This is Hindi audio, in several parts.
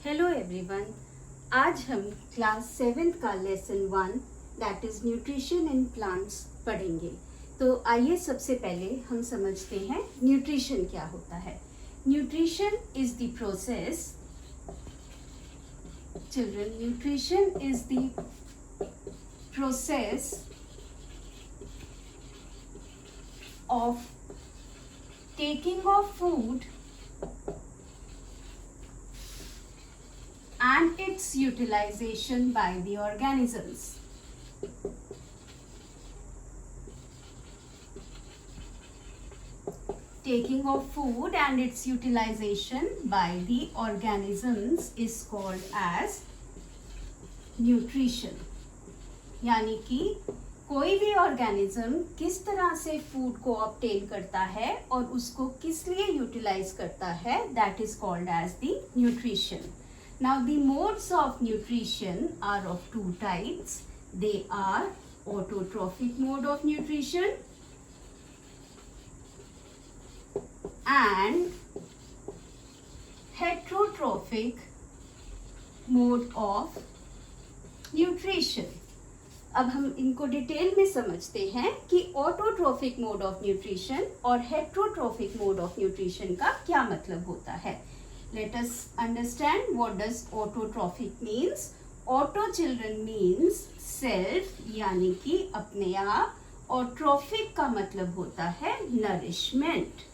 Hello everyone. आज हम क्लास 7th का lesson 1 that is nutrition in plants पढ़ेंगे। तो आइए सबसे पहले हम समझते हैं न्यूट्रिशन क्या होता है। Nutrition is the process children nutrition is the process of taking of food and its utilization by the organisms. Taking of food and its utilization by the organisms is called as nutrition. यानी कि कोई भी ऑर्गेनिज्म किस तरह से फूड को ऑब्टेन करता है और उसको किस लिए यूटिलाइज करता है, that is called as the nutrition. Now the modes of nutrition are of two types. They are autotrophic mode of nutrition and heterotrophic mode of nutrition. अब हम इनको डिटेल में समझते हैं कि ऑटोट्रोफिक मोड ऑफ न्यूट्रिशन और हेट्रोट्रोफिक मोड ऑफ न्यूट्रिशन का क्या मतलब होता है. Let us understand what does autotrophic means. Auto children means self यानी कि अपने आप, और trophic का मतलब होता है nourishment.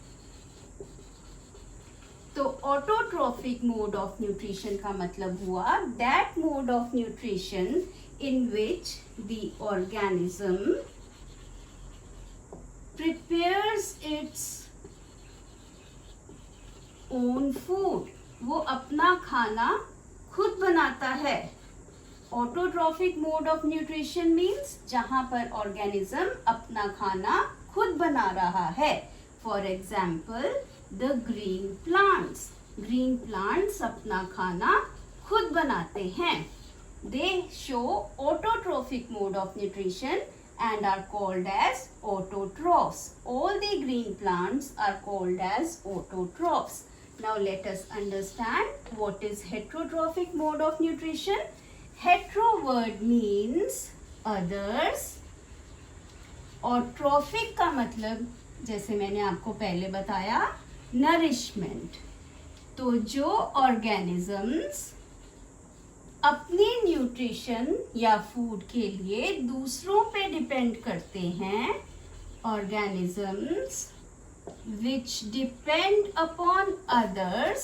तो autotrophic mode of nutrition का मतलब हुआ that mode of nutrition in which the organism prepares its own food. वो अपना खाना खुद बनाता है. Autotrophic mode of nutrition means जहां पर ऑर्गेनिज्म अपना खाना खुद बना रहा है. For example the green plants. Green plants अपना खाना खुद बनाते हैं. दे show autotrophic mode of nutrition and are called as autotrophs. All the green plants are called as autotrophs. Now let us understand what is heterotrophic mode of nutrition. Hetero word means others और trophic का मतलब जैसे मैंने आपको पहले बताया nourishment. तो जो organisms अपनी न्यूट्रिशन या फूड के लिए दूसरों पे डिपेंड करते हैं, organisms which depend upon others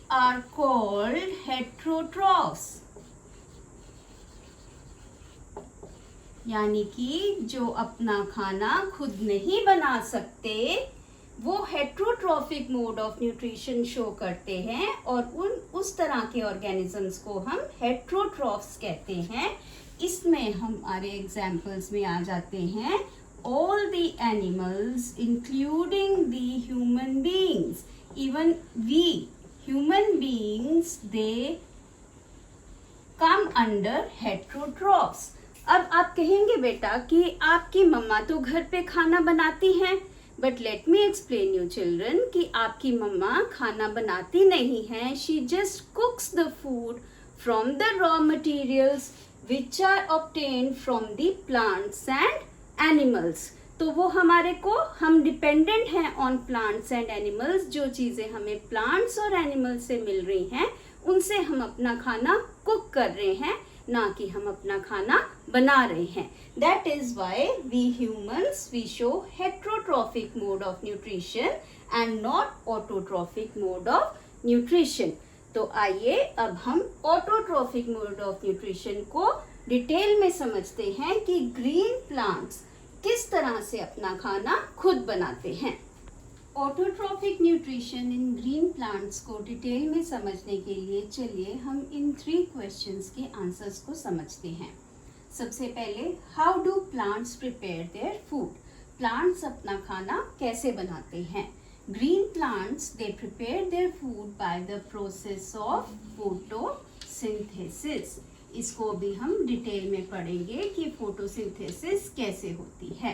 are called heterotrophs. यानी कि जो अपना खाना खुद नहीं बना सकते वो heterotrophic mode of nutrition show करते हैं, और उस तरह के ऑर्गेनिजम्स को हम हेट्रोट्रॉफ्स कहते हैं. इसमें हमारे एग्जाम्पल्स में आ जाते हैं all the animals including the human beings. Even we human beings they come under heterotrophs. अब आप कहेंगे बेटा कि आपकी मम्मा तो घर पे खाना बनाती हैं, but let me explain you children कि आपकी मम्मा खाना बनाती नहीं है. She just cooks the food from the raw materials which are obtained from the plants and animals. तो वो हम डिपेंडेंट हैं ऑन प्लांट्स एंड एनिमल्स. जो चीज़ें हमें प्लांट्स और एनिमल्स से मिल रही हैं उनसे हम अपना खाना कुक कर रहे हैं, ना कि हम अपना खाना बना रहे हैं. That is why we humans we show heterotrophic mode of nutrition and not autotrophic mode of nutrition. तो आइए अब हम autotrophic mode of nutrition को डिटेल में समझते हैं कि ग्रीन प्लांट्स किस तरह से अपना खाना खुद बनाते हैं. Autotrophic nutrition in green plants को डिटेल में समझने के लिए चलिए हम इन 3 क्वेश्चंस के आंसर्स को समझते हैं. सबसे पहले, how do plants prepare their food. Plants अपना खाना कैसे बनाते हैं. Green plants they prepare their food by the process of photosynthesis. इसको भी हम डिटेल में पढ़ेंगे कि फोटोसिंथेसिस कैसे होती है।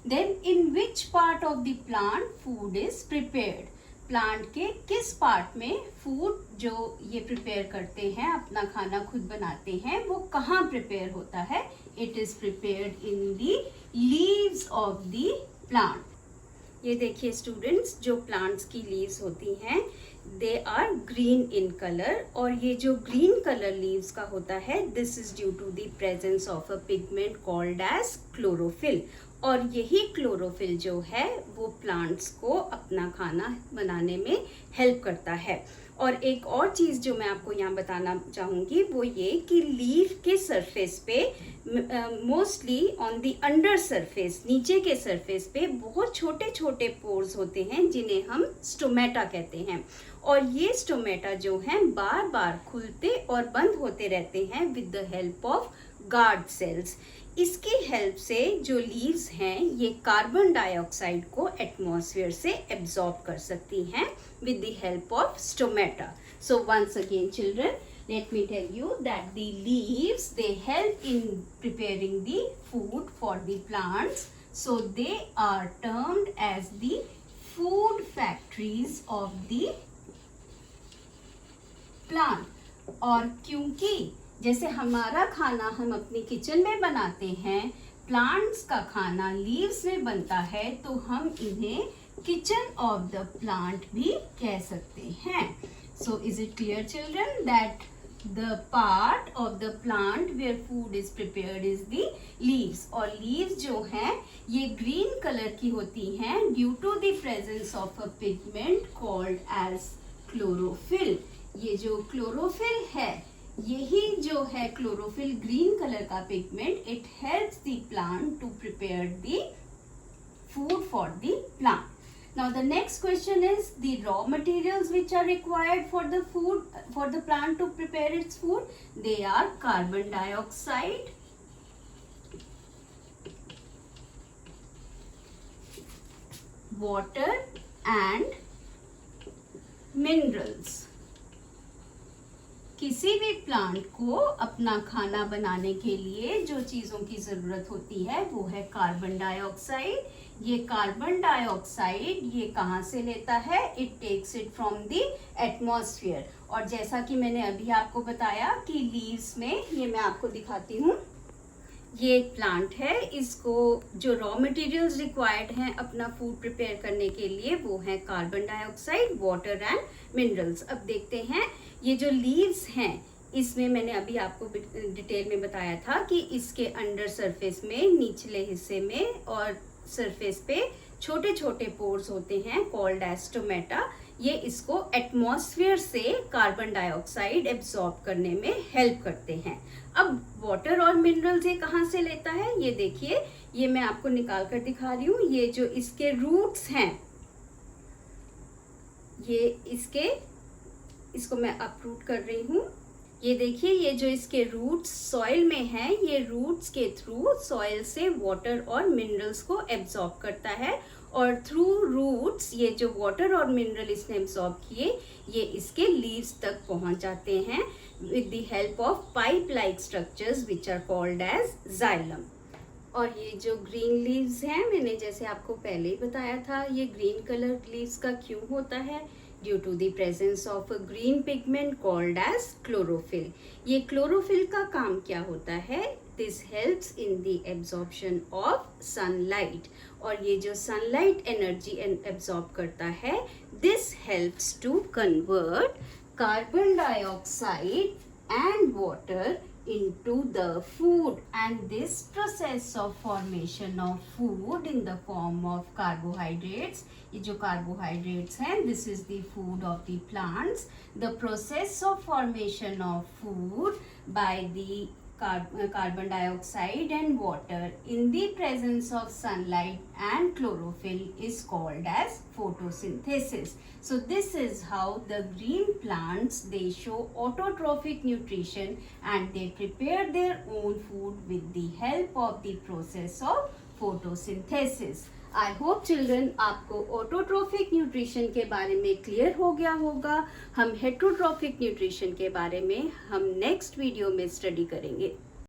Then in which part of the plant food is prepared, plant के किस पार्ट में फूड जो ये प्रिपेयर करते हैं, अपना खाना खुद बनाते हैं, वो कहाँ प्रिपेयर होता है? It is prepared in the leaves of the plant. ये देखिए स्टूडेंट्स, जो प्लांट्स की लीव्स होती हैं they are green in colour, और ये जो ग्रीन कलर लीव्स का होता है this is due to the presence of a pigment called as chlorophyll. और यही क्लोरोफिल जो है वो प्लांट्स को अपना खाना बनाने में हेल्प करता है। और एक और चीज़ जो मैं आपको यहाँ बताना चाहूँगी वो ये कि लीफ के सरफेस पे mostly on the under surface, नीचे के सरफेस पे बहुत छोटे छोटे पोर्स होते हैं जिन्हें हम स्टोमेटा कहते हैं। और ये स्टोमेटा जो हैं बार बार खुलते और बंद होते रहते हैं with the help of guard cells. इसकी हेल्प से जो लीव्स हैं ये कार्बन डाइऑक्साइड को एटमॉस्फेयर से एब्जॉर्ब कर सकती हैं with the help of stomata. So once again children, let me tell you that the leaves, they help in preparing the food for the plants. So they are termed as the food factories of the plant. और क्योंकि जैसे हमारा खाना हम अपनी किचन में बनाते हैं, प्लांट्स का खाना लीव्स में बनता है, तो हम इन्हें किचन ऑफ द प्लांट भी कह सकते हैं। So is it clear children that the part of the plant where food is prepared is the leaves. और लीव्स जो हैं ये ग्रीन कलर की होती हैं due to the presence of a pigment called as chlorophyll. ये जो क्लोरोफिल है, यही जो है क्लोरोफिल ग्रीन कलर का pigment, it helps the plant to prepare the food for the plant. Now the next question is the raw materials which are required for the food, for the plant to prepare its food. They are carbon dioxide, water and minerals. किसी भी प्लांट को अपना खाना बनाने के लिए जो चीज़ों की ज़रूरत होती है वो है कार्बन डाइऑक्साइड। ये कार्बन डाइऑक्साइड ये कहाँ से लेता है? It takes it from the atmosphere. और जैसा कि मैंने अभी आपको बताया कि लीव्स में, ये मैं आपको दिखाती हूँ, ये एक प्लांट है, इसको जो रॉ मटेरियल्स रिक्वायर्ड हैं अपना फूड प्रिपेयर करने के लिए वो है carbon dioxide, water and minerals. अब देखते हैं ये जो लीव्स हैं इसमें मैंने अभी आपको डिटेल में बताया था कि इसके अंडर सरफेस में, निचले हिस्से में और सरफेस पे छोटे छोटे पोर्स होते हैं कॉल्ड एज स्टोमेटा। ये इसको एटमॉस्फेयर से कार्बन डाइऑक्साइड एब्जॉर्ब करने में हेल्प करते हैं। अब वाटर और मिनरल्स ये कहाँ से लेता है? ये देखिए, ये मैं आपको निकाल कर दिखा रही हूँ। ये जो इसके रूट्स हैं, ये इसको मैं अपरूट कर रही हूँ। ये देखिए, ये जो इसके रूट्स सॉइल में हैं, ये रूट्स के थ्रू सॉइल से वाटर और मिनरल्स को एब्जॉर्ब करता है, और थ्रू रूट्स ये जो वाटर और मिनरल इसने एब्जॉर्ब किए ये इसके लीव्स तक पहुंच जाते हैं with the help of pipe like structures which are called as xylem. और ये जो ग्रीन लीव्स हैं, मैंने जैसे आपको पहले ही बताया था, ये ग्रीन कलर लीव्स का क्यों होता है? Due to the presence of a green pigment called as chlorophyll. ये क्लोरोफिल का काम क्या होता है? This helps in the absorption of sunlight. और ये जो सनलाइट एनर्जी एब्जॉर्ब करता है, this helps to convert carbon dioxide and water into the food, and this process of formation of food in the form of carbohydrates, ये जो carbohydrates हैं, this is the food of the plants. The process of formation of food by the carbon dioxide and water in the presence of sunlight and chlorophyll is called as photosynthesis. So this is how the green plants, they show autotrophic nutrition and they prepare their own food with the help of the process of photosynthesis. I hope children आपको ऑटोट्रोफिक न्यूट्रिशन के बारे में क्लियर हो गया होगा। हम हेटरोट्रोफिक न्यूट्रिशन के बारे में हम नेक्स्ट वीडियो में स्टडी करेंगे।